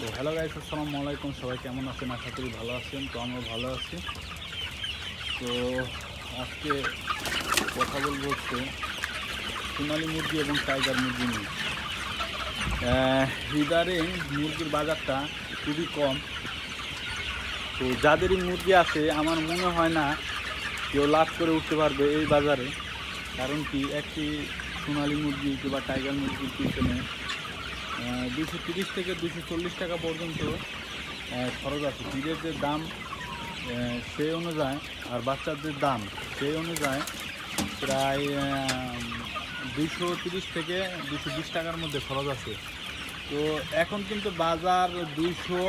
তো hello guys, আসসালামু আলাইকুম। সবাই কেমন আছেন? আশা করি ভালো আছেন। তো আমরা ভালো আছি। তো আজকে কথা বলবো হচ্ছে সোনালী মুরগি এবং টাইগার মুরগি নিয়ে। ইদারিং মুরগির বাজারটা খুবই কম। তো যাদেরই মুরগি আছে আমার মনে হয় না কেউ লাভ করে উঠতে পারবে এই বাজারে। কারণ কি, একটি সোনালী মুরগি কিংবা টাইগার মুরগির পিছনে 230 থেকে 240 টাকা পর্যন্ত খরচ আছে। ফিডের যে দাম সেই অনুযায়ী আর বাচ্চাদের দাম সেই অনুযায়ী প্রায় 230 থেকে 220 টাকার মধ্যে খরচ আছে। তো এখন কিন্তু বাজার 200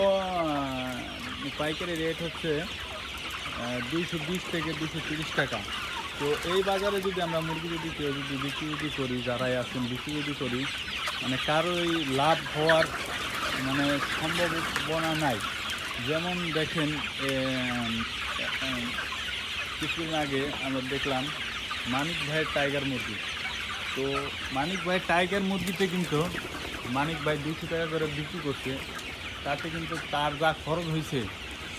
পাইকারি রেট হচ্ছে 220 থেকে 230 টাকা। তো এই বাজারে যদি আমরা মুরগি কেউ বিক্রি করি, যারাই আছেন বিক্রি করি, মানে কারোই লাভ হওয়ার মানে সম্ভাবনা নাই। যেমন দেখেন, কিছুদিন আগে আমরা দেখলাম মানিক ভাইয়ের টাইগার মুরগি। তো মানিক ভাইয়ের টাইগার মুরগিতে কিন্তু মানিক ভাই 200 টাকা করে বিক্রি করছে। তাতে কিন্তু তার যা খরচ হয়েছে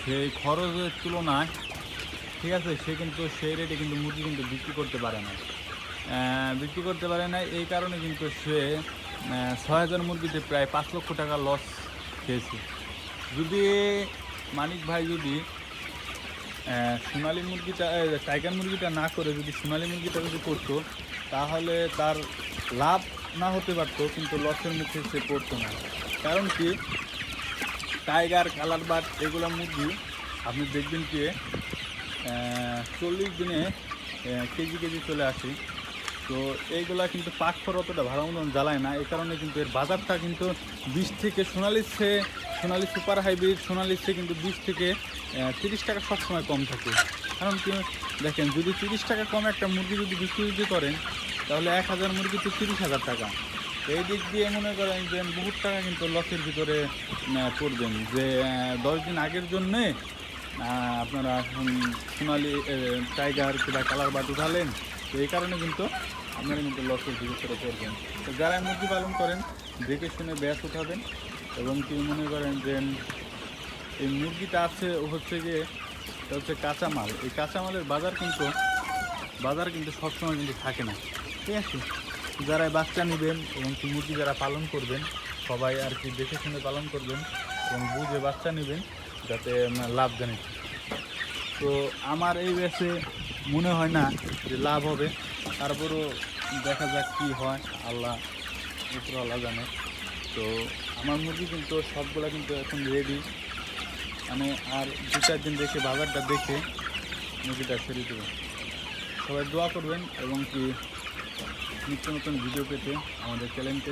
সেই খরচের তুলনায়, ঠিক আছে, সে কিন্তু সেই রেটে কিন্তু মুরগি কিন্তু বিক্রি করতে পারে না। এই কারণে কিন্তু সে 6000 মুরগিতে প্রায় 5 লক্ষ টাকা লস খেয়েছে। যদি মানিক ভাই যদি সোনালী মুরগিটা টাইগার মুরগিটা না করে যদি সোনালী মুরগিটা যদি করতো, তাহলে তার লাভ না হতে পারতো, কিন্তু লসের মুখে সে পড়তো না। কারণ কি, টাইগার, কালার বার্ড এগুলো মুরগি আপনি দেখবেন কি 40 দিনে কেজি চলে আসে। তো এইগুলা কিন্তু পাকখর অতটা ভালো মতন জ্বালায় না। এই কারণে কিন্তু এর বাজারটা কিন্তু 20 থেকে সোনালী সুপার হাইব্রিড সোনালির চেয়ে কিন্তু 20 থেকে 30 টাকা সবসময় কম থাকে। কারণ কি, দেখেন, যদি 30 টাকা কম একটা মুরগি যদি বিক্রি করেন, তাহলে 1000 মুরগিতে 30,000 টাকা। এই দিক দিয়ে মনে করেন যে বহুত টাকা কিন্তু লসের ভিতরে পড়বেন। যে 10 দিন আগের জন্যে আপনারা সোনালী টাইগার কিংবা কালার বার্ড উঠালেন, তো এই কারণে কিন্তু আপনারা কিন্তু লসের ভিতরে পড়বেন। তো যারা মুরগি পালন করেন, দেখে শুনে ব্যাস উঠাবেন। এবং কি মনে করেন যে এই মুরগিটা আছে হচ্ছে গিয়ে কাঁচামাল। এই কাঁচামালের বাজার কিন্তু সবসময় কিন্তু থাকে না, ঠিক আছে। যারা বাচ্চা নেবেন এবং কি মুরগি যারা পালন করবেন, সবাই আর কি দেখে শুনে পালন করবেন এবং বুঝে বাচ্চা নেবেন, যাতে লাভজনক। তো আমার এই ব্যাচে মনে হয় না যে লাভ হবে। তারপরও দেখা যাক কী হয়, উপরওয়ালা জানে। তো আমার মুরগি কিন্তু সবগুলা কিন্তু এখন রেডি। মানে আর 2-4 দিন দেখে বাজারটা দেখে মুরগিটা ছেড়ে দেবেন। সবাই দোয়া করবেন এবং কি নিত্য নতুন ভিডিও পেতে আমাদের চ্যানেলকে